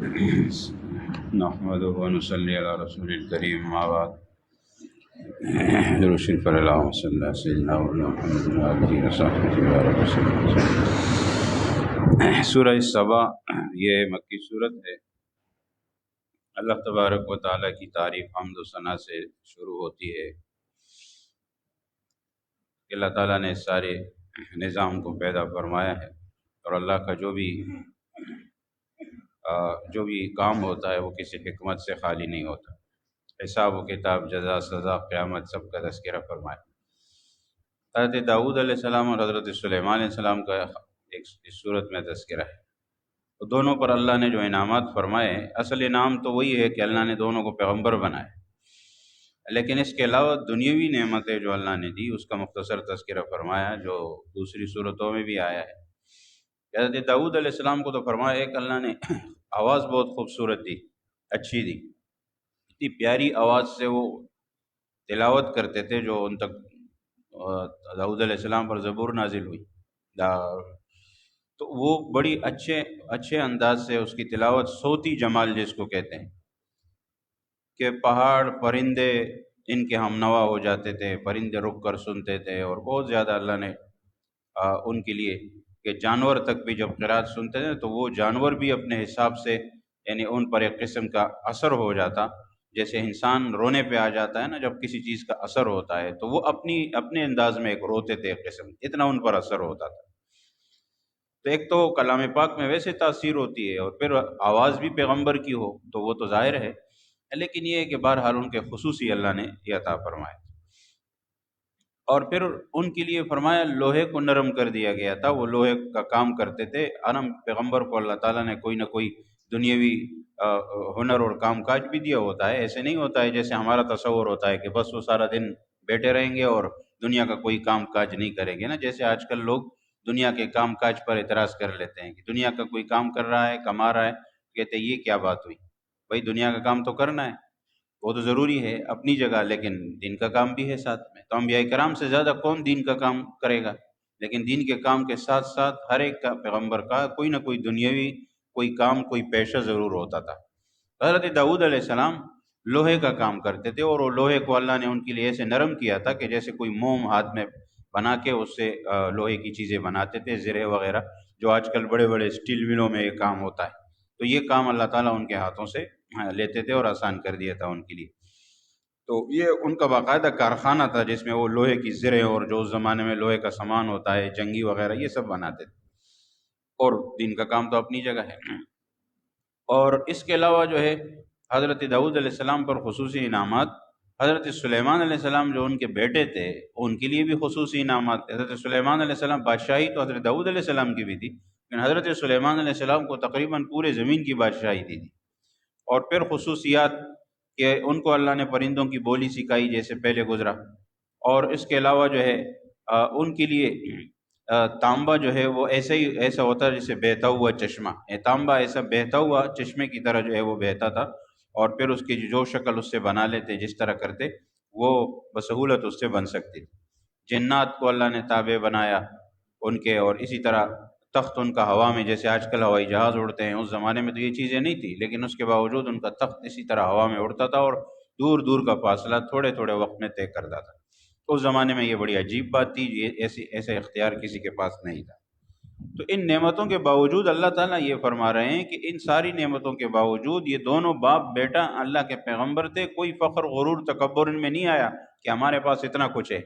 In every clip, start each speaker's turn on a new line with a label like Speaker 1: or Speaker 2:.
Speaker 1: نحمده ونصلي على رسول الكريم ما بعد درود شریف پر اللہم صلی اللہ سیدنا محمد وآلہ وصحبہ وسلم۔ سورہ سبا یہ مکی صورت ہے۔ اللہ تبارک و تعالیٰ کی تعریف حمد و ثنا سے شروع ہوتی ہے کہ اللہ تعالیٰ نے سارے نظام کو پیدا فرمایا ہے، اور اللہ کا جو بھی کام ہوتا ہے وہ کسی حکمت سے خالی نہیں ہوتا۔ حساب و کتاب، جزا، سزا، قیامت، سب کا تذکرہ فرمایا۔ حضرت داؤد علیہ السلام اور حضرت سلیمان علیہ السلام کا اس صورت میں تذکرہ ہے۔ تو دونوں پر اللہ نے جو انعامات فرمائے، اصل انعام تو وہی ہے کہ اللہ نے دونوں کو پیغمبر بنایا، لیکن اس کے علاوہ دنیاوی نعمتیں جو اللہ نے دی اس کا مختصر تذکرہ فرمایا، جو دوسری صورتوں میں بھی آیا ہے۔ حضرت داؤد علیہ السلام کو تو فرمایا ہے کہ اللہ نے آواز بہت خوبصورت دی، اچھی دی، اتنی پیاری آواز سے وہ تلاوت کرتے تھے جو ان تک داؤد علیہ السلام پر زبور نازل ہوئی، تو وہ بڑی اچھے انداز سے اس کی تلاوت، صوتی جمال جس کو کہتے ہیں، کہ پہاڑ پرندے ان کے ہم نوا ہو جاتے تھے، پرندے رک کر سنتے تھے، اور بہت زیادہ اللہ نے ان کے لیے کہ جانور تک بھی جب قرات سنتے تھے تو وہ جانور بھی اپنے حساب سے، یعنی ان پر ایک قسم کا اثر ہو جاتا، جیسے انسان رونے پہ آ جاتا ہے نا جب کسی چیز کا اثر ہوتا ہے، تو وہ اپنے انداز میں ایک روتے تھے، ایک قسم، اتنا ان پر اثر ہوتا تھا۔ تو ایک تو کلام پاک میں ویسے تاثیر ہوتی ہے، اور پھر آواز بھی پیغمبر کی ہو تو وہ تو ظاہر ہے، لیکن یہ ہے کہ بہرحال ان کے خصوصی اللہ نے یہ عطا فرمایا۔ اور پھر ان کے لیے فرمایا لوہے کو نرم کر دیا گیا تھا، وہ لوہے کا کام کرتے تھے۔ پیغمبر کو اللہ تعالیٰ نے کوئی نہ کوئی دنیاوی ہنر اور کام کاج بھی دیا ہوتا ہے، ایسے نہیں ہوتا ہے جیسے ہمارا تصور ہوتا ہے کہ بس وہ سارا دن بیٹھے رہیں گے اور دنیا کا کوئی کام کاج نہیں کریں گے نا، جیسے آج کل لوگ دنیا کے کام کاج پر اعتراض کر لیتے ہیں کہ دنیا کا کوئی کام کر رہا ہے، کما رہا ہے، کہتے ہیں یہ کیا بات ہوئی؟ بھائی دنیا کا کام تو کرنا ہے، وہ تو ضروری ہے اپنی جگہ، لیکن دین کا کام بھی ہے ساتھ میں۔ تو انبیاء کرام سے زیادہ کون دین کا کام کرے گا؟ لیکن دین کے کام کے ساتھ ساتھ ہر ایک کا، پیغمبر کا کوئی نہ کوئی دنیاوی کوئی کام، کوئی پیشہ ضرور ہوتا تھا۔ حضرت داؤد علیہ السلام لوہے کا کام کرتے تھے، اور وہ لوہے کو اللہ نے ان کے لیے ایسے نرم کیا تھا کہ جیسے کوئی موم ہاتھ میں بنا کے اس سے لوہے کی چیزیں بناتے تھے، زرے وغیرہ، جو آج کل بڑے بڑے اسٹیل ملوں میں یہ کام ہوتا ہے۔ تو یہ کام اللہ تعالیٰ ان کے ہاتھوں سے لیتے تھے اور آسان کر دیا تھا ان کے لیے۔ تو یہ ان کا باقاعدہ کارخانہ تھا جس میں وہ لوہے کی زریں اور جو اس زمانے میں لوہے کا سامان ہوتا ہے، جنگی وغیرہ، یہ سب بناتے تھے، اور دین کا کام تو اپنی جگہ ہے۔ اور اس کے علاوہ جو ہے حضرت داؤد علیہ السلام پر خصوصی انعامات، حضرت سلیمان علیہ السلام جو ان کے بیٹے تھے ان کے لیے بھی خصوصی انعامات۔ حضرت سلیمان علیہ السلام، بادشاہی تو حضرت داؤد علیہ السلام کی بھی تھی، لیکن حضرت سلیمان علیہ السلام کو تقریباً پورے زمین کی بادشاہی دی تھی۔ اور پھر خصوصیات کہ ان کو اللہ نے پرندوں کی بولی سکھائی جیسے پہلے گزرا، اور اس کے علاوہ جو ہے ان کے لیے تانبا جو ہے وہ ایسا ہوتا ہے جیسے بہتا ہوا چشمہ، تانبا ایسا بہتا ہوا چشمے کی طرح جو ہے وہ بہتا تھا، اور پھر اس کی جو شکل اس سے بنا لیتے، جس طرح کرتے وہ بسہولت اس سے بن سکتی تھی۔ جنات کو اللہ نے تابع بنایا ان کے، اور اسی طرح تخت ان کا ہوا میں، جیسے آج کل ہوائی جہاز اڑتے ہیں، اس زمانے میں تو یہ چیزیں نہیں تھی، لیکن اس کے باوجود ان کا تخت اسی طرح ہوا میں اڑتا تھا، اور دور دور کا فاصلہ تھوڑے تھوڑے وقت میں طے کرتا تھا۔ اس زمانے میں یہ بڑی عجیب بات تھی، یہ ایسا اختیار کسی کے پاس نہیں تھا۔ تو ان نعمتوں کے باوجود اللہ تعالیٰ یہ فرما رہے ہیں کہ ان ساری نعمتوں کے باوجود یہ دونوں باپ بیٹا اللہ کے پیغمبر تھے، کوئی فخر، غرور، تکبر ان میں نہیں آیا کہ ہمارے پاس اتنا کچھ ہے۔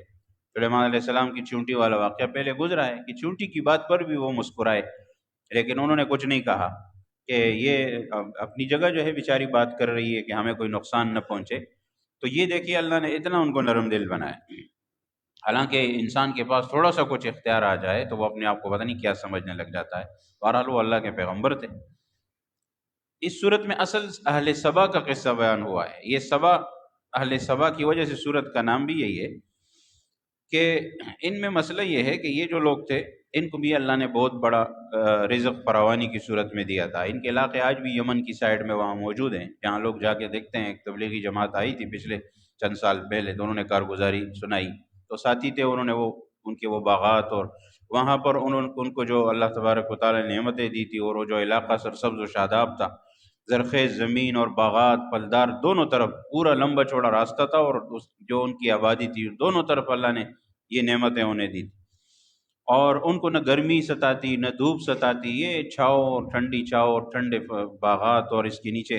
Speaker 1: سلیمان علیہ السلام کی چونٹی والا واقعہ پہلے گزرا ہے کہ چونٹی کی بات پر بھی وہ مسکرائے، لیکن انہوں نے کچھ نہیں کہا کہ یہ اپنی جگہ جو ہے بیچاری بات کر رہی ہے کہ ہمیں کوئی نقصان نہ پہنچے۔ تو یہ دیکھیے اللہ نے اتنا ان کو نرم دل بنایا۔ حالانکہ انسان کے پاس تھوڑا سا کچھ اختیار آ جائے تو وہ اپنے آپ کو پتہ نہیں کیا سمجھنے لگ جاتا ہے۔ بہرحال وہ اللہ کے پیغمبر تھے۔ اس صورت میں اصل اہل سبا کا قصہ بیان ہوا ہے۔ یہ سبا، اہل سبا کی وجہ سے صورت کا نام بھی یہی ہے کہ ان میں مسئلہ یہ ہے کہ یہ جو لوگ تھے ان کو بھی اللہ نے بہت بڑا رزق فراوانی کی صورت میں دیا تھا۔ ان کے علاقے آج بھی یمن کی سائڈ میں وہاں موجود ہیں، جہاں لوگ جا کے دیکھتے ہیں۔ ایک تبلیغی جماعت آئی تھی پچھلے چند سال پہلے، تو انہوں نے کارگزاری سنائی، تو ساتھی تھے انہوں نے ان کے وہ باغات، اور وہاں پر ان کو جو اللہ تبارک و تعالی نے نعمتیں دی تھی، اور وہ جو علاقہ سرسبز و شاداب تھا، زرخیز زمین اور باغات پھلدار دونوں طرف پورا لمبا چوڑا راستہ تھا، اور جو ان کی آبادی تھی دونوں طرف اللہ نے یہ نعمتیں انہیں دی، اور ان کو نہ گرمی ستاتی نہ دھوپ ستاتی، یہ چھاؤ اور ٹھنڈی چھاؤ اور ٹھنڈے باغات، اور اس کے نیچے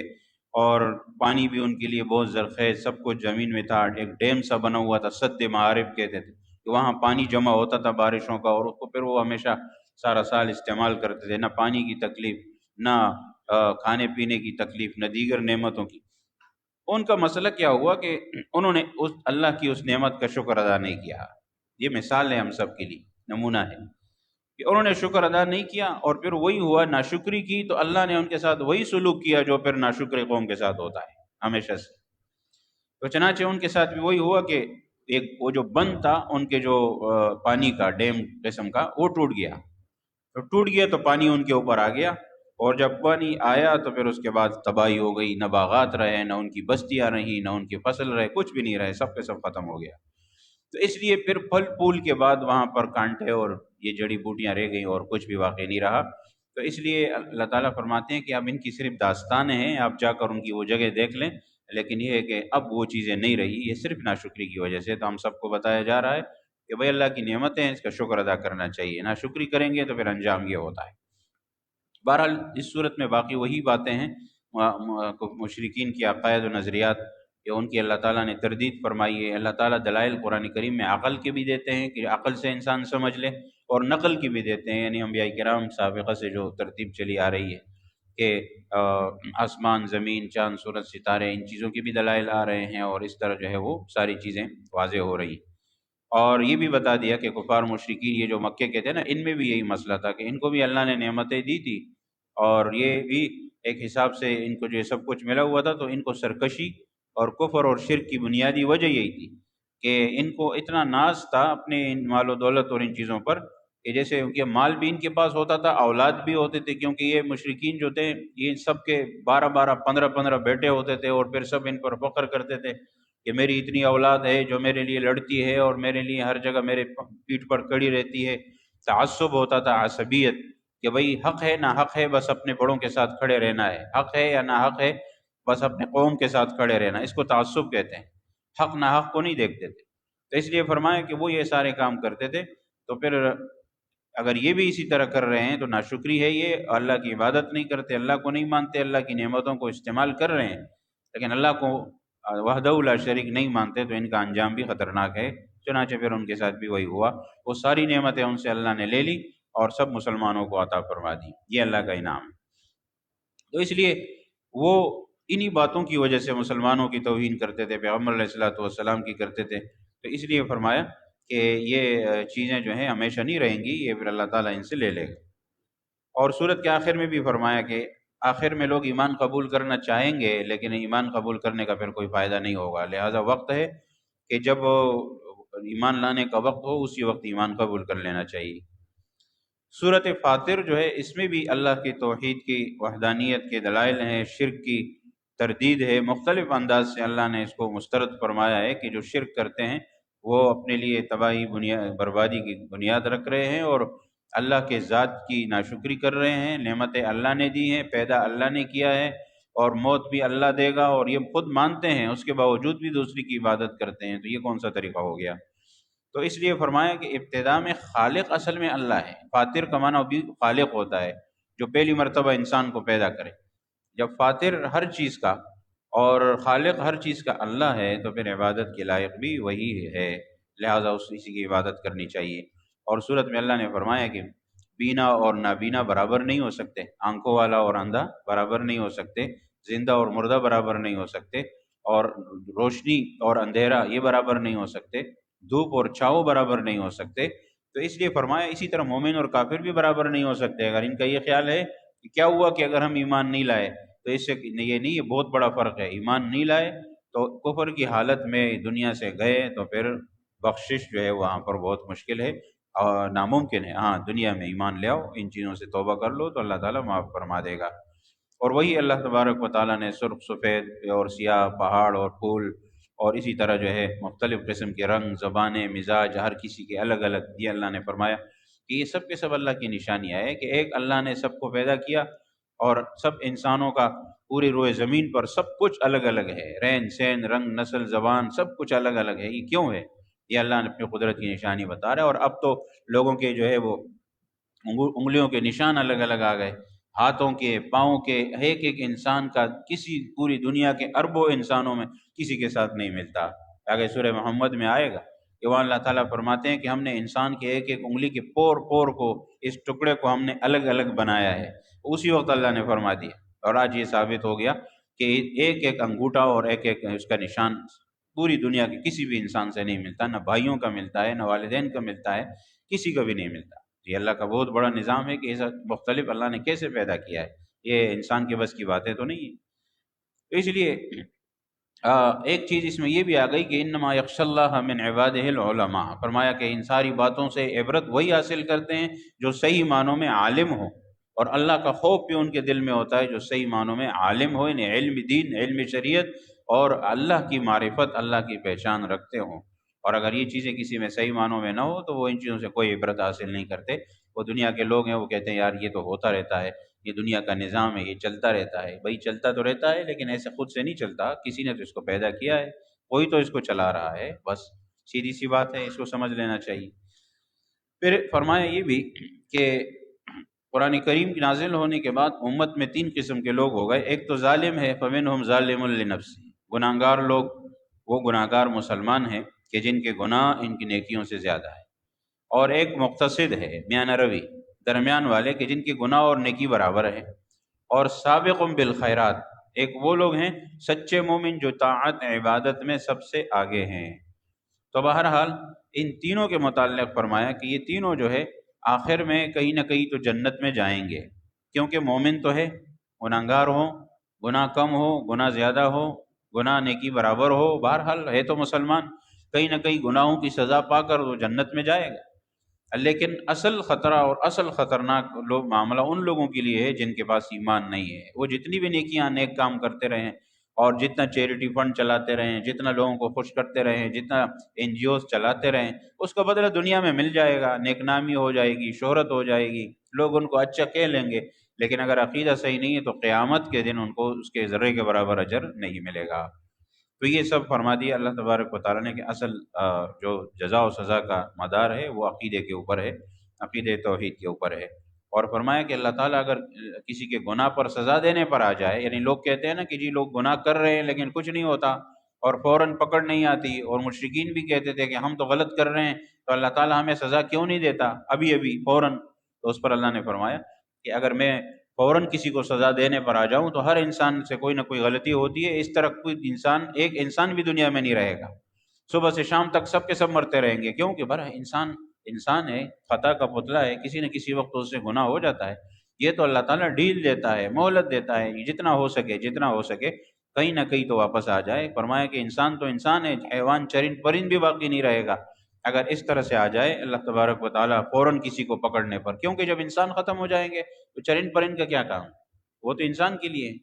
Speaker 1: اور پانی بھی ان کے لیے بہت زرخیز سب کچھ زمین میں تھا۔ ایک ڈیم سا بنا ہوا تھا، سد معارف کہتے تھے، کہ وہاں پانی جمع ہوتا تھا بارشوں کا، اور اس کو پھر وہ ہمیشہ سارا سال استعمال کرتے تھے، نہ پانی کی تکلیف، نہ کھانے پینے کی تکلیف، نہ دیگر نعمتوں کی۔ ان کا مسئلہ کیا ہوا کہ انہوں نے اس اللہ کی اس نعمت کا شکر ادا نہیں کیا۔ یہ مثال ہے ہم سب کے لیے، نمونہ ہے کہ انہوں نے شکر ادا نہیں کیا، اور پھر وہی ہوا ناشکری کی، تو اللہ نے ان کے ساتھ وہی سلوک کیا جو پھر ناشکر قوم کے ساتھ ہوتا ہے ہمیشہ سے۔ تو چنانچہ ان کے ساتھ بھی وہی ہوا کہ ایک وہ جو بند تھا ان کے جو پانی کا ڈیم قسم کا، وہ ٹوٹ گیا، تو پانی ان کے اوپر آ گیا، اور جب پانی آیا تو پھر اس کے بعد تباہی ہو گئی، نہ باغات رہے، نہ ان کی بستیاں رہیں، نہ ان کی فصل رہے، کچھ بھی نہیں رہے، سب کے سب ختم ہو گیا۔ تو اس لیے پھر پھل پھول کے بعد وہاں پر کانٹے اور یہ جڑی بوٹیاں رہ گئیں، اور کچھ بھی واقع نہیں رہا۔ تو اس لیے اللہ تعالیٰ فرماتے ہیں کہ اب ان کی صرف داستانیں ہیں، آپ جا کر ان کی وہ جگہ دیکھ لیں، لیکن یہ ہے کہ اب وہ چیزیں نہیں رہی، یہ صرف ناشکری کی وجہ سے۔ تو ہم سب کو بتایا جا رہا ہے کہ بھئی اللہ کی نعمتیں ہیں، اس کا شکر ادا کرنا چاہیے، ناشکری کریں گے تو پھر انجام یہ ہوتا ہے۔ بہرحال اس صورت میں باقی وہی باتیں ہیں، مشرکین کی عقائد و نظریات، کہ ان کی اللہ تعالیٰ نے تردید فرمائی ہے۔ اللہ تعالیٰ دلائل قرآن کریم میں عقل کے بھی دیتے ہیں کہ عقل سے انسان سمجھ لے، اور نقل کی بھی دیتے ہیں، یعنی انبیاء کرام سابقہ سے جو ترتیب چلی آ رہی ہے کہ آسمان، زمین، چاند، سورج، ستارے، ان چیزوں کی بھی دلائل آ رہے ہیں، اور اس طرح جو ہے وہ ساری چیزیں واضح ہو رہی ہیں۔ اور یہ بھی بتا دیا کہ کفار مشرکین، یہ جو مکے کے تھے نا، ان میں بھی یہی مسئلہ تھا کہ ان کو بھی اللہ نے نعمتیں دی تھی، اور یہ بھی ایک حساب سے ان کو جو سب کچھ ملا ہوا تھا، تو ان کو سرکشی اور کفر اور شرک کی بنیادی وجہ یہی تھی کہ ان کو اتنا ناز تھا اپنے ان مال و دولت اور ان چیزوں پر، کہ جیسے ان کے مال بھی ان کے پاس ہوتا تھا، اولاد بھی ہوتے تھے، کیونکہ یہ مشرکین جو تھے یہ سب کے 12 15 بیٹے ہوتے تھے، اور پھر سب ان پر فخر کرتے تھے کہ میری اتنی اولاد ہے جو میرے لیے لڑتی ہے، اور میرے لیے ہر جگہ میرے پیٹھ پر کھڑی رہتی ہے۔ تعصب ہوتا تھا، عصبیت، کہ بھئی حق ہے نہ حق ہے، بس اپنے بڑوں کے ساتھ کھڑے رہنا ہے، حق ہے یا نہ حق ہے، بس اپنے قوم کے ساتھ کھڑے رہنا، اس کو تعصب کہتے ہیں۔ حق نہ حق کو نہیں دیکھتے تھے۔ تو اس لیے فرمایا کہ وہ یہ سارے کام کرتے تھے، تو پھر اگر یہ بھی اسی طرح کر رہے ہیں تو ناشکری ہے، یہ اللہ کی عبادت نہیں کرتے، اللہ کو نہیں مانتے، اللہ کی نعمتوں کو استعمال کر رہے ہیں لیکن اللہ کو وحدہ لا شریک نہیں مانتے، تو ان کا انجام بھی خطرناک ہے۔ چنانچہ پھر ان کے ساتھ بھی وہی ہوا، وہ ساری نعمتیں ان سے اللہ نے لے لی اور سب مسلمانوں کو عطا فرما دی، یہ اللہ کا انعام ہے۔ تو اس لیے وہ انہی باتوں کی وجہ سے مسلمانوں کی توہین کرتے تھے، پیغمبر علیہ الصلوۃ والسلام کی کرتے تھے، تو اس لیے فرمایا کہ یہ چیزیں جو ہیں ہمیشہ نہیں رہیں گی، یہ پھر اللہ تعالیٰ ان سے لے لے گا۔ اور سورت کے آخر میں بھی فرمایا کہ آخر میں لوگ ایمان قبول کرنا چاہیں گے، لیکن ایمان قبول کرنے کا پھر کوئی فائدہ نہیں ہوگا، لہذا وقت ہے کہ جب ایمان لانے کا وقت ہو اسی وقت ایمان قبول کر لینا چاہیے۔ سورت فاطر جو ہے اس میں بھی اللہ کی توحید کی وحدانیت کے دلائل ہیں، شرک کی تردید ہے، مختلف انداز سے اللہ نے اس کو مسترد فرمایا ہے کہ جو شرک کرتے ہیں وہ اپنے لیے تباہی بربادی کی بنیاد رکھ رہے ہیں، اور اللہ کے ذات کی ناشکری کر رہے ہیں۔ نعمتیں اللہ نے دی ہیں، پیدا اللہ نے کیا ہے، اور موت بھی اللہ دے گا، اور یہ خود مانتے ہیں، اس کے باوجود بھی دوسری کی عبادت کرتے ہیں، تو یہ کون سا طریقہ ہو گیا؟ تو اس لیے فرمایا کہ ابتدا میں خالق اصل میں اللہ ہے، فاطر کا معنی بھی خالق ہوتا ہے، جو پہلی مرتبہ انسان کو پیدا کرے۔ جب فاطر ہر چیز کا اور خالق ہر چیز کا اللہ ہے تو پھر عبادت کے لائق بھی وہی ہے، لہٰذا اسی کی عبادت کرنی چاہیے۔ اور صورت میں اللہ نے فرمایا کہ بینا اور نابینا برابر نہیں ہو سکتے، آنکھوں والا اور اندھا برابر نہیں ہو سکتے، زندہ اور مردہ برابر نہیں ہو سکتے، اور روشنی اور اندھیرا یہ برابر نہیں ہو سکتے، دھوپ اور چھاؤں برابر نہیں ہو سکتے۔ تو اس لیے فرمایا اسی طرح مومن اور کافر بھی برابر نہیں ہو سکتے۔ اگر ان کا یہ خیال ہے کہ کیا ہوا کہ اگر ہم ایمان نہیں لائے تو اس سے یہ نہیں، یہ بہت بڑا فرق ہے، ایمان نہیں لائے تو کفر کی حالت میں دنیا سے گئے تو پھر بخشش جو ہے وہاں پر بہت مشکل ہے اور ناممکن ہے۔ ہاں دنیا میں ایمان لے آؤ، ان چیزوں سے توبہ کر لو تو اللہ تعالیٰ معاف فرما دے گا۔ اور وہی اللہ تبارک و تعالیٰ نے سرخ سفید اور سیاہ پہاڑ اور پھول اور اسی طرح جو ہے مختلف قسم کے رنگ، زبانیں، مزاج ہر کسی کے الگ الگ، یہ اللہ نے فرمایا کہ یہ سب کے سب اللہ کی نشانیاں ہے کہ ایک اللہ نے سب کو پیدا کیا اور سب انسانوں کا پوری روئے زمین پر سب کچھ الگ الگ ہے، رہن سہن، رنگ، نسل، زبان، سب کچھ الگ الگ ہے۔ یہ کیوں ہے؟ یہ اللہ نے اپنی قدرت کی نشانی بتا رہا ہے۔ اور اب تو لوگوں کے جو ہے وہ انگلیوں کے نشان الگ الگ آ گئے، ہاتھوں کے، پاؤں کے، ایک ایک انسان کا کسی پوری دنیا کے اربوں انسانوں میں کسی کے ساتھ نہیں ملتا۔ آگے سورہ محمد میں آئے گا کہ وہاں اللہ تعالیٰ فرماتے ہیں کہ ہم نے انسان کے ایک ایک انگلی کے پور پور کو، اس ٹکڑے کو ہم نے الگ الگ بنایا ہے۔ اسی وقت اللہ نے فرما دیا، اور آج یہ ثابت ہو گیا کہ ایک ایک انگوٹھا اور ایک ایک اس کا نشان پوری دنیا کے کسی بھی انسان سے نہیں ملتا، نہ بھائیوں کا ملتا ہے، نہ والدین کا ملتا ہے، کسی کا بھی نہیں ملتا۔ یہ اللہ کا بہت بڑا نظام ہے کہ ایسا مختلف اللہ نے کیسے پیدا کیا ہے، یہ انسان کے بس کی باتیں تو نہیں ہیں۔ تو اس لیے ایک چیز اس میں یہ بھی آ گئی کہ انما یخشی اللہ من عبادہ العلماء، فرمایا کہ ان ساری باتوں سے عبرت وہی حاصل کرتے ہیں جو صحیح معنوں میں عالم ہو، اور اللہ کا خوف بھی ان کے دل میں ہوتا ہے جو صحیح معنوں میں عالم ہو، یعنی علم دین، علم شریعت اور اللہ کی معرفت، اللہ کی پہچان رکھتے ہوں۔ اور اگر یہ چیزیں کسی میں صحیح معنوں میں نہ ہو تو وہ ان چیزوں سے کوئی عبرت حاصل نہیں کرتے۔ وہ دنیا کے لوگ ہیں، وہ کہتے ہیں یار یہ تو ہوتا رہتا ہے، یہ دنیا کا نظام ہے، یہ چلتا رہتا ہے۔ بھائی چلتا تو رہتا ہے لیکن ایسے خود سے نہیں چلتا، کسی نے تو اس کو پیدا کیا ہے، کوئی تو اس کو چلا رہا ہے، بس سیدھی سی بات ہے، اس کو سمجھ لینا چاہیے۔ پھر فرمایا یہ بھی کہ قرآن کریم کی نازل ہونے کے بعد امت میں 3 قسم کے لوگ ہو گئے۔ ایک تو ظالم ہے، فمنہم ظالم لنفسہ، گناہگار لوگ، وہ گناہگار مسلمان ہیں کہ جن کے گناہ ان کی نیکیوں سے زیادہ ہے۔ اور ایک مقتصد ہے، میانہ روی، درمیان والے، کہ جن کی گناہ اور نیکی برابر ہے۔ اور سابق بالخیرات، ایک وہ لوگ ہیں سچے مومن جو طاعت عبادت میں سب سے آگے ہیں۔ تو بہرحال ان تینوں کے متعلق فرمایا کہ یہ تینوں جو ہے آخر میں کہیں نہ کہیں تو جنت میں جائیں گے، کیونکہ مومن تو ہے، گناہگار ہو، گناہ کم ہو، گناہ زیادہ ہو، گناہ نیکی برابر ہو، بہرحال ہے تو مسلمان، کہیں نہ کہیں گناہوں کی سزا پا کر وہ جنت میں جائے گا۔ لیکن اصل خطرہ اور اصل خطرناک معاملہ ان لوگوں کے لیے ہے جن کے پاس ایمان نہیں ہے۔ وہ جتنی بھی نیکیاں، نیک کام کرتے رہیں، اور جتنا چیریٹی فنڈ چلاتے رہیں، جتنا لوگوں کو خوش کرتے رہیں، جتنا NGOs چلاتے رہیں، اس کا بدلہ دنیا میں مل جائے گا، نیک نامی ہو جائے گی، شہرت ہو جائے گی، لوگ ان کو اچھا کہہ لیں گے، لیکن اگر عقیدہ صحیح نہیں ہے تو قیامت کے دن ان کو اس کے ذرے کے برابر اجر نہیں ملے گا۔ تو یہ سب فرما دیا اللہ تبارک و تعالیٰ نے کہ اصل جو جزا و سزا کا مدار ہے وہ عقیدے کے اوپر ہے، عقیدے توحید کے اوپر ہے۔ اور فرمایا کہ اللہ تعالیٰ اگر کسی کے گناہ پر سزا دینے پر آ جائے، یعنی لوگ کہتے ہیں نا کہ جی لوگ گناہ کر رہے ہیں لیکن کچھ نہیں ہوتا اور فوراً پکڑ نہیں آتی، اور مشرکین بھی کہتے تھے کہ ہم تو غلط کر رہے ہیں تو اللہ تعالیٰ ہمیں سزا کیوں نہیں دیتا ابھی ابھی فوراً؟ تو اس پر اللہ نے فرمایا کہ اگر میں فوراً کسی کو سزا دینے پر آ جاؤں تو ہر انسان سے کوئی نہ کوئی غلطی ہوتی ہے، اس طرح کوئی انسان، ایک انسان بھی دنیا میں نہیں رہے گا، صبح سے شام تک سب کے سب مرتے رہیں گے، کیوں کہ بھر انسان ہے، خطا کا پتلا ہے، کسی نہ کسی وقت اس سے گناہ ہو جاتا ہے۔ یہ تو اللہ تعالیٰ ڈھیل دیتا ہے، مہلت دیتا ہے، جتنا ہو سکے کہیں نہ کہیں تو واپس آ جائے۔ فرمایا کہ انسان تو انسان ہے، حیوان چرند پرند بھی باقی نہیں رہے گا اگر اس طرح سے آ جائے اللہ تبارک و تعالیٰ فوراً کسی کو پکڑنے پر، کیونکہ جب انسان ختم ہو جائیں گے تو چرند پرند کا کیا کام، وہ تو انسان کے لیے ہے۔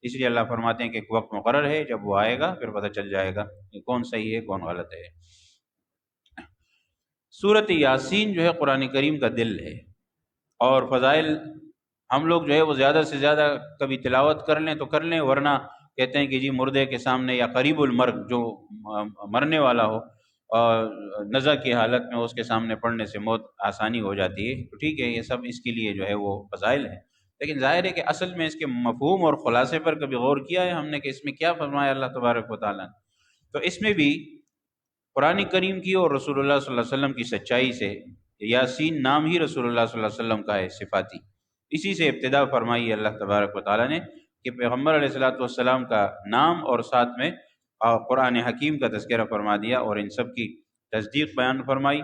Speaker 1: اس لیے اللہ فرماتے ہیں کہ ایک وقت مقرر ہے، جب وہ آئے گا پھر پتہ چل جائے گا کہ کون صحیح ہے کون غلط ہے۔ سورۃ یاسین جو ہے قرآن کریم کا دل ہے، اور فضائل ہم لوگ جو ہے وہ زیادہ سے زیادہ کبھی تلاوت کر لیں تو کر لیں، ورنہ کہتے ہیں کہ جی مردے کے سامنے یا قریب المرگ جو مرنے والا ہو اور نزع کی حالت میں اس کے سامنے پڑھنے سے موت آسانی ہو جاتی ہے، تو ٹھیک ہے، یہ سب اس کے لیے جو ہے وہ فضائل ہیں، لیکن ظاہر ہے کہ اصل میں اس کے مفہوم اور خلاصے پر کبھی غور کیا ہے ہم نے کہ اس میں کیا فرمایا اللہ تبارک و تعالیٰ نے؟ تو اس میں بھی قرآن کریم کی اور رسول اللہ صلی اللہ علیہ وسلم کی سچائی سے، یاسین نام ہی رسول اللہ صلی اللہ علیہ وسلم کا ہے صفاتی، اسی سے ابتدا فرمائی اللہ تبارک و تعالیٰ نے کہ پیغمبر علیہ الصلوۃ والسلام کا نام اور ساتھ میں قرآن حکیم کا تذکرہ فرما دیا، اور ان سب کی تصدیق بیان فرمائی،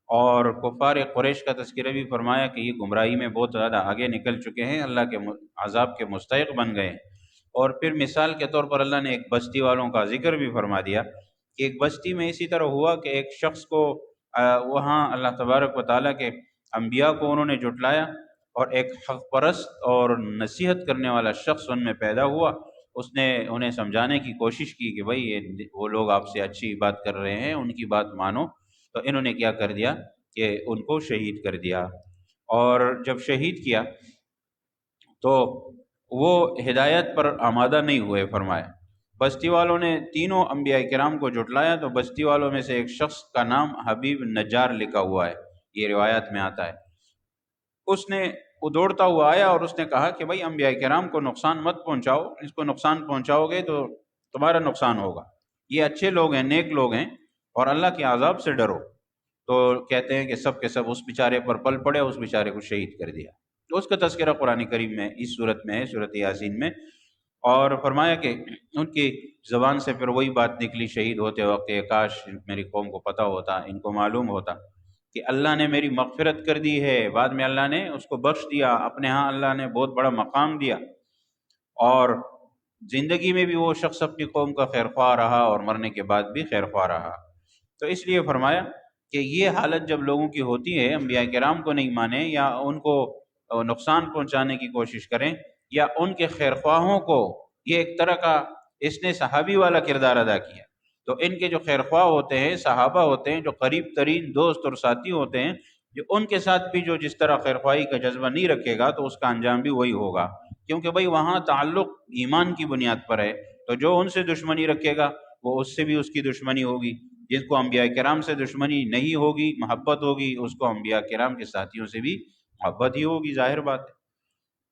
Speaker 1: اور کفار قریش کا تذکرہ بھی فرمایا کہ یہ گمراہی میں بہت زیادہ آگے نکل چکے ہیں، اللہ کے عذاب کے مستحق بن گئے ہیں۔ اور پھر مثال کے طور پر اللہ نے ایک بستی والوں کا ذکر بھی فرما دیا کہ ایک بستی میں اسی طرح ہوا کہ ایک شخص کو وہاں اللہ تبارک و تعالیٰ کے انبیاء کو انہوں نے جھٹلایا، اور ایک حق پرست اور نصیحت کرنے والا شخص ان میں پیدا ہوا، اس نے انہیں سمجھانے کی کوشش کی کہ بھائی یہ وہ لوگ آپ سے اچھی بات کر رہے ہیں، ان کی بات مانو، تو انہوں نے کیا کر دیا کہ ان کو شہید کر دیا، اور جب شہید کیا تو وہ ہدایت پر آمادہ نہیں ہوئے۔ فرمایا بستی والوں نے تینوں انبیاء کرام کو جھٹلایا، تو بستی والوں میں سے ایک شخص کا نام حبیب نجار لکھا ہوا ہے، یہ روایت میں آتا ہے۔ اس نے وہ دوڑتا ہوا آیا اور اس نے کہا کہ بھائی انبیاء کرام کو نقصان مت پہنچاؤ، اس کو نقصان پہنچاؤ گے تو تمہارا نقصان ہوگا، یہ اچھے لوگ ہیں، نیک لوگ ہیں، اور اللہ کے عذاب سے ڈرو۔ تو کہتے ہیں کہ سب کے سب اس بیچارے پر پل پڑے، اس بیچارے کو شہید کر دیا۔ تو اس کا تذکرہ قرآن کریم میں اس صورت میں ہے، صورت یاسین میں، اور فرمایا کہ ان کی زبان سے پھر وہی بات نکلی شہید ہوتے وقت کہ کاش میری قوم کو پتہ ہوتا، ان کو معلوم ہوتا کہ اللہ نے میری مغفرت کر دی ہے، بعد میں اللہ نے اس کو بخش دیا، اپنے ہاں اللہ نے بہت بڑا مقام دیا، اور زندگی میں بھی وہ شخص اپنی قوم کا خیر خواہ رہا اور مرنے کے بعد بھی خیر خواہ رہا۔ تو اس لیے فرمایا کہ یہ حالت جب لوگوں کی ہوتی ہے، انبیاء کرام کو نہیں مانیں یا ان کو نقصان پہنچانے کی کوشش کریں یا ان کے خیر خواہوں کو، یہ ایک طرح کا اس نے صحابی والا کردار ادا کیا۔ تو ان کے جو خیر خواہ ہوتے ہیں، صحابہ ہوتے ہیں، جو قریب ترین دوست اور ساتھی ہوتے ہیں، جو ان کے ساتھ بھی جو جس طرح خیر خواہی کا جذبہ نہیں رکھے گا تو اس کا انجام بھی وہی ہوگا، کیونکہ بھئی وہاں تعلق ایمان کی بنیاد پر ہے، تو جو ان سے دشمنی رکھے گا وہ اس سے بھی اس کی دشمنی ہوگی، جس کو انبیاء کرام سے دشمنی نہیں ہوگی، محبت ہوگی، اس کو انبیاء کرام کے ساتھیوں سے بھی محبت ہی ہوگی، ظاہر بات ہے۔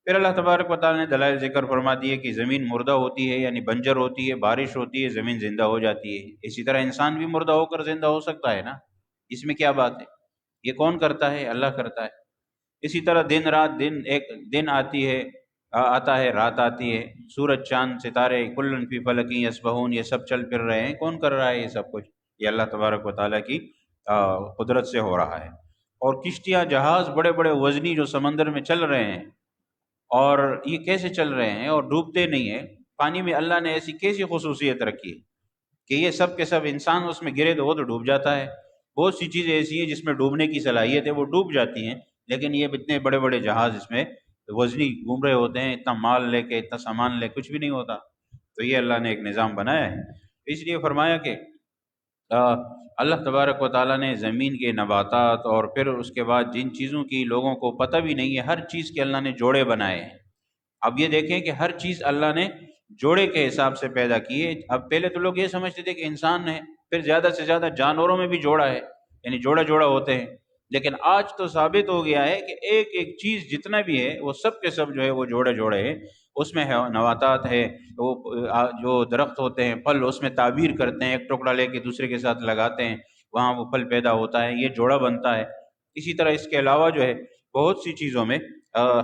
Speaker 1: پھر اللہ تبارک و تعالیٰ نے دلائل ذکر فرما دیے کہ زمین مردہ ہوتی ہے، یعنی بنجر ہوتی ہے، بارش ہوتی ہے، زمین زندہ ہو جاتی ہے، اسی طرح انسان بھی مردہ ہو کر زندہ ہو سکتا ہے نا، اس میں کیا بات ہے؟ یہ کون کرتا ہے؟ اللہ کرتا ہے۔ اسی طرح دن رات، ایک دن آتی ہے، آتا ہے، رات آتی ہے، سورج چاند ستارے کل فی فلک یسبحون، یہ سب چل پھر رہے ہیں، کون کر رہا ہے یہ سب کچھ؟ یہ اللہ تبارک و تعالیٰ کی قدرت سے ہو رہا ہے۔ اور کشتیاں، جہاز بڑے بڑے وزنی جو سمندر میں چل رہے ہیں، اور یہ کیسے چل رہے ہیں اور ڈوبتے نہیں ہیں؟ پانی میں اللہ نے ایسی کیسی خصوصیت رکھی ہے کہ یہ سب کے سب انسان اس میں گرے تو وہ تو ڈوب جاتا ہے، بہت سی چیزیں ایسی ہیں جس میں ڈوبنے کی صلاحیت ہے، وہ ڈوب جاتی ہیں، لیکن یہ اتنے بڑے بڑے جہاز اس میں وزنی گھوم رہے ہوتے ہیں، اتنا مال لے کے، اتنا سامان لے، کچھ بھی نہیں ہوتا۔ تو یہ اللہ نے ایک نظام بنایا ہے۔ اس لیے فرمایا کہ اللہ تبارک و تعالیٰ نے زمین کے نباتات اور پھر اس کے بعد جن چیزوں کی لوگوں کو پتہ بھی نہیں ہے، ہر چیز کے اللہ نے جوڑے بنائے ہیں۔ اب یہ دیکھیں کہ ہر چیز اللہ نے جوڑے کے حساب سے پیدا کی ہے۔ اب پہلے تو لوگ یہ سمجھتے تھے کہ انسان ہے، پھر زیادہ سے زیادہ جانوروں میں بھی جوڑا ہے، یعنی جوڑا جوڑا ہوتے ہیں، لیکن آج تو ثابت ہو گیا ہے کہ ایک ایک چیز جتنا بھی ہے وہ سب کے سب جو ہے وہ جوڑے جوڑے ہیں۔ اس میں نباتات ہے، وہ جو درخت ہوتے ہیں، پھل اس میں تعبیر کرتے ہیں، ایک ٹکڑا لے کے دوسرے کے ساتھ لگاتے ہیں، وہاں وہ پھل پیدا ہوتا ہے، یہ جوڑا بنتا ہے۔ اسی طرح اس کے علاوہ جو ہے بہت سی چیزوں میں،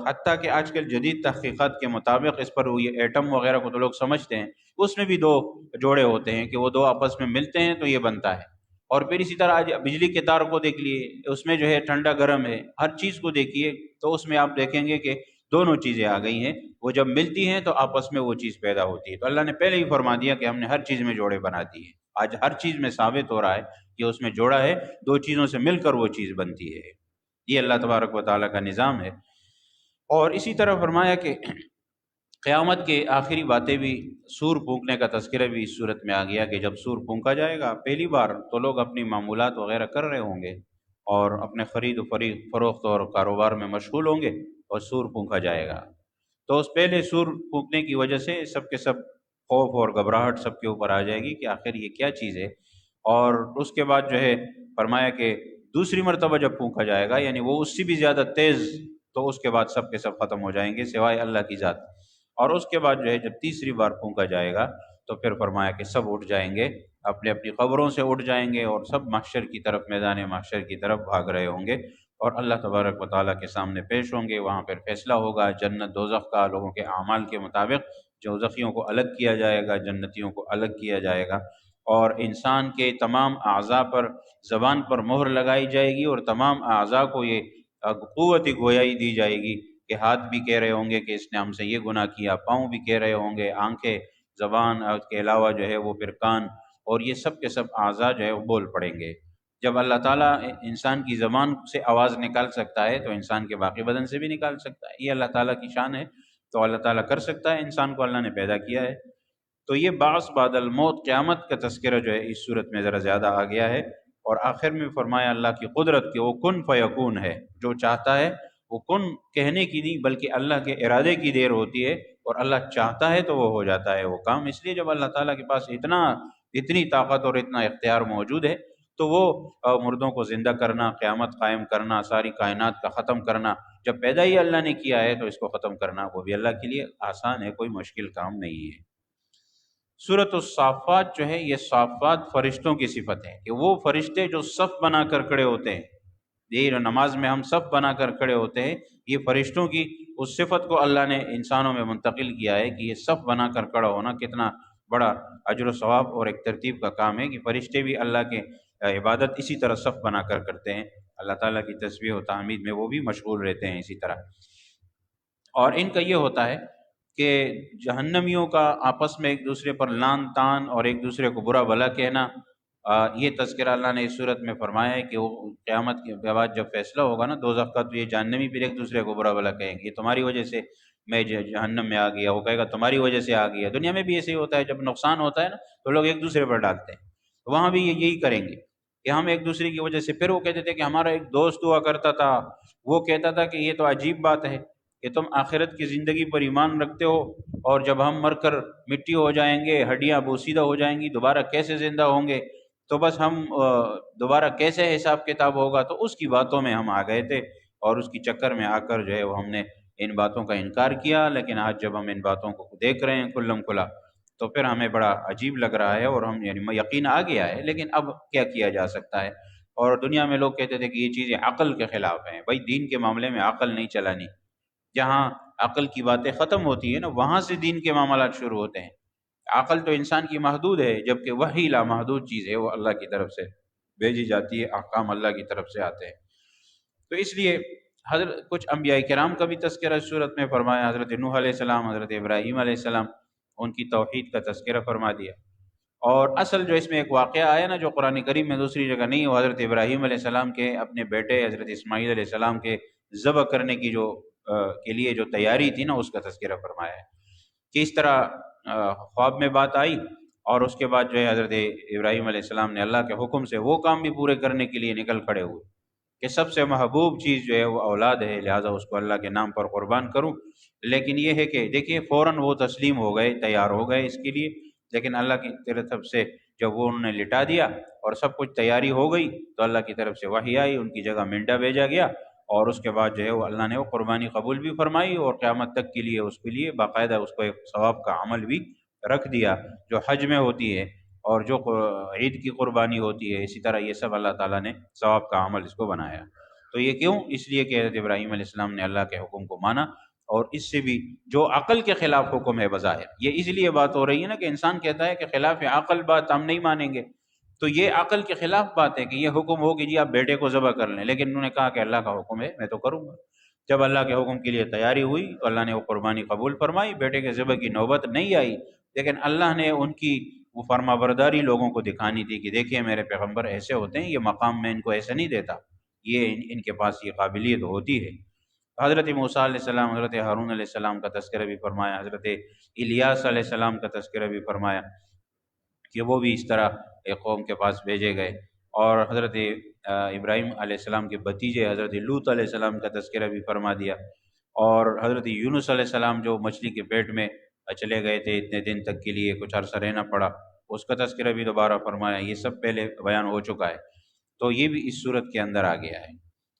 Speaker 1: حتیٰ کہ آج کل جدید تحقیقات کے مطابق اس پر یہ ایٹم وغیرہ کو تو لوگ سمجھتے ہیں، اس میں بھی دو جوڑے ہوتے ہیں کہ وہ دو آپس میں ملتے ہیں تو یہ بنتا ہے۔ اور پھر اسی طرح آج بجلی کے تار کو دیکھ لیے، اس میں جو ہے ٹھنڈا گرم ہے، ہر چیز کو دیکھیے تو اس میں آپ دیکھیں گے کہ دونوں چیزیں آ گئی ہیں، وہ جب ملتی ہیں تو آپس میں وہ چیز پیدا ہوتی ہے۔ تو اللہ نے پہلے ہی فرما دیا کہ ہم نے ہر چیز میں جوڑے بنا دیے۔ آج ہر چیز میں ثابت ہو رہا ہے کہ اس میں جوڑا ہے، دو چیزوں سے مل کر وہ چیز بنتی ہے۔ یہ اللہ تبارک و تعالیٰ کا نظام ہے۔ اور اسی طرح فرمایا کہ قیامت کے آخری باتیں بھی، سور پھونکنے کا تذکرہ بھی اس صورت میں آ گیا کہ جب سور پھونکا جائے گا پہلی بار تو لوگ اپنی معمولات وغیرہ کر رہے ہوں گے اور اپنے خرید و فروخت اور کاروبار میں مشغول ہوں گے، اور سور پھونکا جائے گا۔ تو اس پہلے سور پھونکنے کی وجہ سے سب کے سب خوف اور گھبراہٹ سب کے اوپر آ جائے گی کہ آخر یہ کیا چیز ہے۔ اور اس کے بعد جو ہے فرمایا کہ دوسری مرتبہ جب پھونکا جائے گا، یعنی وہ اس سے بھی زیادہ تیز، تو اس کے بعد سب کے سب ختم ہو جائیں گے سوائے اللہ کی ذات۔ اور اس کے بعد جو ہے جب تیسری بار پھونکا جائے گا تو پھر فرمایا کہ سب اٹھ جائیں گے، اپنے اپنی قبروں سے اٹھ جائیں گے، اور سب محشر کی طرف، میدان محشر کی طرف بھاگ رہے ہوں گے، اور اللہ تبارک و تعالیٰ کے سامنے پیش ہوں گے۔ وہاں پھر فیصلہ ہوگا جنت دوزخ کا، لوگوں کے اعمال کے مطابق دوزخیوں کو الگ کیا جائے گا، جنتیوں کو الگ کیا جائے گا، اور انسان کے تمام اعضاء پر، زبان پر مہر لگائی جائے گی، اور تمام اعضاء کو یہ قوت گویائی دی جائے گی کہ ہاتھ بھی کہہ رہے ہوں گے کہ اس نے ہم سے یہ گناہ کیا، پاؤں بھی کہہ رہے ہوں گے، آنکھیں، زبان کے علاوہ جو ہے وہ پھر کان، اور یہ سب کے سب اعضاء جو ہے وہ بول پڑیں گے۔ جب اللہ تعالیٰ انسان کی زبان سے آواز نکال سکتا ہے تو انسان کے باقی بدن سے بھی نکال سکتا ہے، یہ اللہ تعالیٰ کی شان ہے۔ تو اللہ تعالیٰ کر سکتا ہے، انسان کو اللہ نے پیدا کیا ہے۔ تو یہ بعث بعد الموت، قیامت کا تذکرہ جو ہے اس صورت میں ذرا زیادہ آ گیا ہے۔ اور آخر میں فرمایا اللہ کی قدرت کہ وہ کن فیکون ہے، جو چاہتا ہے وہ کن کہنے کی نہیں بلکہ اللہ کے ارادے کی دیر ہوتی ہے اور اللہ چاہتا ہے تو وہ ہو جاتا ہے وہ کام۔ اس لیے جب اللہ تعالیٰ کے پاس اتنی طاقت اور اتنا اختیار موجود ہے تو وہ مردوں کو زندہ کرنا، قیامت قائم کرنا، ساری کائنات کا ختم کرنا، جب پیدا ہی اللہ نے کیا ہے تو اس کو ختم کرنا وہ بھی اللہ کے لیے آسان ہے، کوئی مشکل کام نہیں ہے۔ سورۃ الصافات جو ہے یہ صافات فرشتوں کی صفت ہے کہ وہ فرشتے جو صف بنا کر کھڑے ہوتے ہیں، یہ نماز میں ہم صف بنا کر کھڑے ہوتے ہیں، یہ فرشتوں کی اس صفت کو اللہ نے انسانوں میں منتقل کیا ہے کہ یہ صف بنا کر کھڑا ہونا کتنا بڑا اجر و ثواب اور ایک ترتیب کا کام ہے کہ فرشتے بھی اللہ کے عبادت اسی طرح صف بنا کر کرتے ہیں، اللہ تعالیٰ کی تسبیح و تحمید میں وہ بھی مشغول رہتے ہیں اسی طرح۔ اور ان کا یہ ہوتا ہے کہ جہنمیوں کا آپس میں ایک دوسرے پر لان تان اور ایک دوسرے کو برا بھلا کہنا، یہ تذکرہ اللہ نے اس صورت میں فرمایا ہے کہ وہ قیامت کے بعد جب فیصلہ ہوگا نا دوزخ کا، تو یہ جہنمی پھر ایک دوسرے کو برا بھلا کہیں گے، یہ تمہاری وجہ سے میں جہنم میں آ گیا، وہ کہے گا تمہاری وجہ سے آ گیا۔ دنیا میں بھی ایسے ہی ہوتا ہے، جب نقصان ہوتا ہے نا تو لوگ ایک دوسرے پر ڈالتے ہیں، تو وہاں بھی یہی کریں گے کہ ہم ایک دوسرے کی وجہ سے۔ پھر وہ کہتے تھے کہ ہمارا ایک دوست ہوا کرتا تھا، وہ کہتا تھا کہ یہ تو عجیب بات ہے کہ تم آخرت کی زندگی پر ایمان رکھتے ہو، اور جب ہم مر کر مٹی ہو جائیں گے، ہڈیاں بوسیدہ ہو جائیں گی، دوبارہ کیسے زندہ ہوں گے، تو بس ہم دوبارہ کیسے حساب کتاب ہوگا۔ تو اس کی باتوں میں ہم آ گئے تھے اور اس کی چکر میں آ کر جو ہے وہ ہم نے ان باتوں کا انکار کیا، لیکن آج جب ہم ان باتوں کو دیکھ رہے ہیں کھلم کھلا تو پھر ہمیں بڑا عجیب لگ رہا ہے، اور ہم یعنی یقین آ گیا ہے، لیکن اب کیا کیا جا سکتا ہے۔ اور دنیا میں لوگ کہتے تھے کہ یہ چیزیں عقل کے خلاف ہیں، بھائی دین کے معاملے میں عقل نہیں چلانی، جہاں عقل کی باتیں ختم ہوتی ہیں نا وہاں سے دین کے معاملات شروع ہوتے ہیں۔ عقل تو انسان کی محدود ہے، جبکہ وحی لامحدود چیز ہے، وہ اللہ کی طرف سے بھیجی جاتی ہے، احکام اللہ کی طرف سے آتے ہیں۔ تو اس لیے حضرت کچھ انبیاء کرام کا بھی تذکرہ اس صورت میں فرمایا، حضرت نوح علیہ السلام، حضرت ابراہیم علیہ السلام، ان کی توحید کا تذکرہ فرما دیا۔ اور اصل جو اس میں ایک واقعہ آیا نا جو قرآن کریم میں دوسری جگہ نہیں، وہ حضرت ابراہیم علیہ السلام کے اپنے بیٹے حضرت اسماعیل علیہ السلام کے ذبح کرنے کی کے لیے جو تیاری تھی نا اس کا تذکرہ فرمایا ہے کہ اس طرح خواب میں بات آئی، اور اس کے بعد جو ہے حضرت ابراہیم علیہ السلام نے اللہ کے حکم سے وہ کام بھی پورے کرنے کے لیے نکل کھڑے ہوئے کہ سب سے محبوب چیز جو ہے وہ اولاد ہے، لہٰذا اس کو اللہ کے نام پر قربان کروں۔ لیکن یہ ہے کہ دیکھیے فوراً وہ تسلیم ہو گئے، تیار ہو گئے اس کے لیے، لیکن اللہ کی طرف سے جب وہ انہوں نے لٹا دیا اور سب کچھ تیاری ہو گئی تو اللہ کی طرف سے وحی آئی، ان کی جگہ مینڈا بھیجا گیا، اور اس کے بعد جو ہے وہ اللہ نے وہ قربانی قبول بھی فرمائی، اور قیامت تک کے لیے اس کے لیے باقاعدہ اس کو ایک ثواب کا عمل بھی رکھ دیا جو حج میں ہوتی ہے، اور جو عید کی قربانی ہوتی ہے، اسی طرح یہ سب اللہ تعالیٰ نے ثواب کا عمل اس کو بنایا۔ تو یہ کیوں؟ اس لیے کہ حضرت ابراہیم علیہ السلام نے اللہ کے حکم کو مانا، اور اس سے بھی جو عقل کے خلاف حکم ہے بظاہر، یہ اس لیے بات ہو رہی ہے نا کہ انسان کہتا ہے کہ خلاف عقل بات ہم نہیں مانیں گے، تو یہ عقل کے خلاف بات ہے کہ یہ حکم ہو کہ جی آپ بیٹے کو ذبح کر لیں، لیکن انہوں نے کہا کہ اللہ کا حکم ہے میں تو کروں گا۔ جب اللہ کے حکم کے لیے تیاری ہوئی تو اللہ نے وہ قربانی قبول فرمائی، بیٹے کے ذبح کی نوبت نہیں آئی، لیکن اللہ نے ان کی وہ فرما برداری لوگوں کو دکھانی تھی کہ دیکھیے میرے پیغمبر ایسے ہوتے ہیں، یہ مقام میں ان کو ایسے نہیں دیتا، یہ ان کے پاس یہ قابلیت ہوتی ہے۔ حضرت موسیٰ علیہ السلام، حضرت ہارون علیہ السلام کا تذکرہ بھی فرمایا، حضرت الیاس علیہ السلام کا تذکرہ بھی فرمایا کہ وہ بھی اس طرح ایک قوم کے پاس بھیجے گئے، اور حضرت ابراہیم علیہ السلام کے بھتیجے حضرت لوط علیہ السلام کا تذکرہ بھی فرما دیا، اور حضرت یونس علیہ السلام جو مچھلی کے پیٹ میں چلے گئے تھے اتنے دن تک کے لیے، کچھ عرصہ رہنا پڑا، اس کا تذکرہ بھی دوبارہ فرمایا۔ یہ سب پہلے بیان ہو چکا ہے، تو یہ بھی اس صورت کے اندر آ گیا ہے۔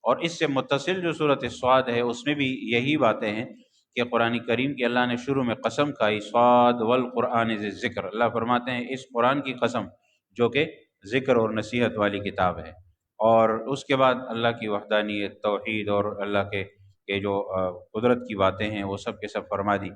Speaker 1: اور اس سے متصل جو صورت صاد ہے اس میں بھی یہی باتیں ہیں کہ قرآن کریم کی اللہ نے شروع میں قسم کھائی، صاد والقرآن ذی الذکر، اللہ فرماتے ہیں اس قرآن کی قسم جو کہ ذکر اور نصیحت والی کتاب ہے، اور اس کے بعد اللہ کی وحدانیت، توحید اور اللہ کے جو قدرت کی باتیں ہیں وہ سب کے سب فرما دی۔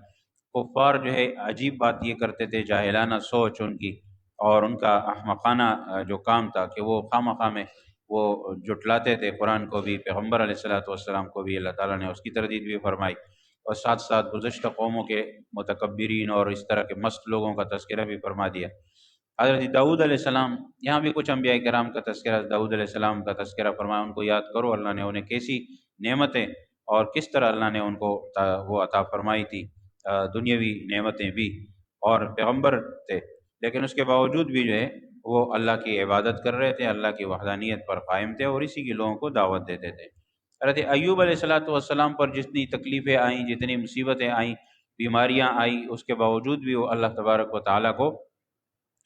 Speaker 1: کفار جو ہے عجیب بات یہ کرتے تھے، جاہلانہ سوچ ان کی اور ان کا احمقانہ جو کام تھا کہ وہ خواہ میں وہ جٹلاتے تھے قرآن کو بھی، پیغمبر علیہ الصلوۃ والسلام کو بھی، اللہ تعالیٰ نے اس کی تردید بھی فرمائی، اور ساتھ ساتھ گزشتہ قوموں کے متکبرین اور اس طرح کے مست لوگوں کا تذکرہ بھی فرما دیا۔ حضرت داؤد علیہ السلام، یہاں بھی کچھ انبیاء کرام کا تذکرہ، داؤد علیہ السلام کا تذکرہ فرمایا، ان کو یاد کرو اللہ نے انہیں کیسی نعمتیں اور کس طرح اللہ نے ان کو وہ عطا فرمائی تھی، دنیاوی نعمتیں بھی، اور پیغمبر تھے لیکن اس کے باوجود بھی جو ہے وہ اللہ کی عبادت کر رہے تھے، اللہ کی وحدانیت پر قائم تھے، اور اسی کے لوگوں کو دعوت دیتے تھے۔ حضرت ایوب علیہ السلام پر جتنی تکلیفیں آئیں، جتنی مصیبتیں آئیں، بیماریاں آئی، اس کے باوجود بھی وہ اللہ تبارک و تعالیٰ کو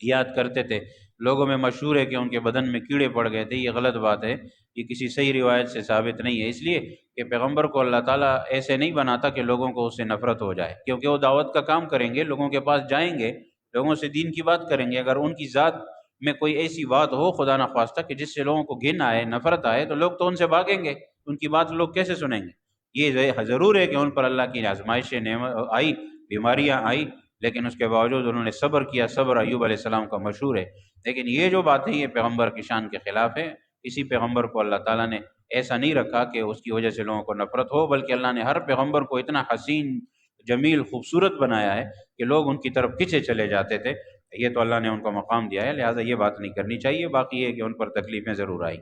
Speaker 1: یاد کرتے تھے۔ لوگوں میں مشہور ہے کہ ان کے بدن میں کیڑے پڑ گئے تھے، یہ غلط بات ہے، یہ کسی صحیح روایت سے ثابت نہیں ہے، اس لیے کہ پیغمبر کو اللہ تعالیٰ ایسے نہیں بناتا کہ لوگوں کو اس سے نفرت ہو جائے، کیونکہ وہ دعوت کا کام کریں گے، لوگوں کے پاس جائیں گے، لوگوں سے دین کی بات کریں گے، اگر ان کی ذات میں کوئی ایسی بات ہو خدا نخواستہ کہ جس سے لوگوں کو گھن آئے، نفرت آئے، تو لوگ تو ان سے بھاگیں گے، ان کی بات لوگ کیسے سنیں گے؟ یہ ضرور ہے کہ ان پر اللہ کی آزمائشیں نعمت آئی، بیماریاں آئی، لیکن اس کے باوجود انہوں نے صبر کیا۔ صبر ایوب علیہ السلام کا مشہور ہے، لیکن یہ جو بات ہے یہ پیغمبر کی شان کے خلاف ہے۔ اسی پیغمبر کو اللہ تعالیٰ نے ایسا نہیں رکھا کہ اس کی وجہ سے لوگوں کو نفرت ہو، بلکہ اللہ نے ہر پیغمبر کو اتنا حسین، جمیل، خوبصورت بنایا ہے کہ لوگ ان کی طرف کھنچے چلے جاتے تھے۔ یہ تو اللہ نے ان کو مقام دیا ہے، لہٰذا یہ بات نہیں کرنی چاہیے۔ باقی یہ کہ ان پر تکلیفیں ضرور آئیں۔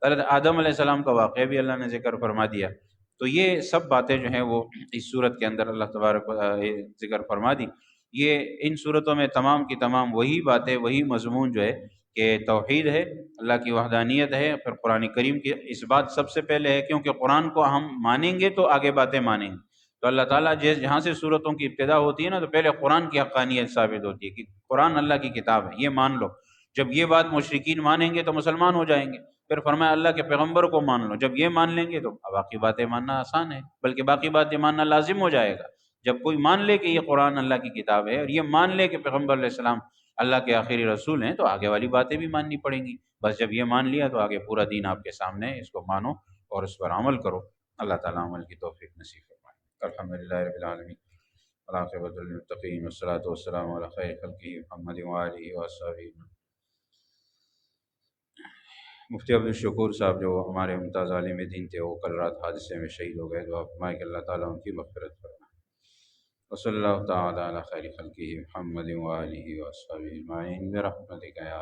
Speaker 1: حضرت آدم علیہ السلام کا واقعہ بھی اللہ نے ذکر فرما دیا۔ تو یہ سب باتیں جو ہیں وہ اس صورت کے اندر اللہ تبارک ذکر فرما دی۔ یہ ان صورتوں میں تمام کی تمام وہی باتیں، وہی مضمون جو ہے کہ توحید ہے، اللہ کی وحدانیت ہے، پھر قرآن کریم کی اس بات سب سے پہلے ہے، کیونکہ قرآن کو ہم مانیں گے تو آگے باتیں مانیں گے۔ تو اللہ تعالیٰ جہاں سے صورتوں کی ابتدا ہوتی ہے نا، تو پہلے قرآن کی حقانیت ثابت ہوتی ہے کہ قرآن اللہ کی کتاب ہے، یہ مان لو۔ جب یہ بات مشرکین مانیں گے تو مسلمان ہو جائیں گے۔ پھر فرمایا اللہ کے پیغمبر کو مان لو، جب یہ مان لیں گے تو باقی باتیں ماننا آسان ہے، بلکہ باقی باتیں ماننا لازم ہو جائے گا۔ جب کوئی مان لے کہ یہ قرآن اللہ کی کتاب ہے اور یہ مان لے کہ پیغمبر علیہ السلام اللہ کے آخری رسول ہیں، تو آگے والی باتیں بھی ماننی پڑیں گی۔ بس جب یہ مان لیا تو آگے پورا دین آپ کے سامنے ہے، اس کو مانو اور اس پر عمل کرو۔ اللہ تعالیٰ عمل کی توفیق نصیب فرمائے۔ الحمدللہ رب العالمین، والعاقبۃ للمتقین، والصلاۃ والسلام علی خیر خلقہ محمد وآلہ وصحبہ۔ مفتی عبدالشکور صاحب جو ہمارے ممتاز عالم دین تھے، وہ کل رات حادثے میں شہید ہو گئے۔ دعا فرمائے کہ اللہ تعالیٰ ان کی مغفرت فرمائے۔ وصلی اللہ تعالیٰ علی خیر خلقہ محمد وآلہ وصحبہ اجمعین برحمتک یا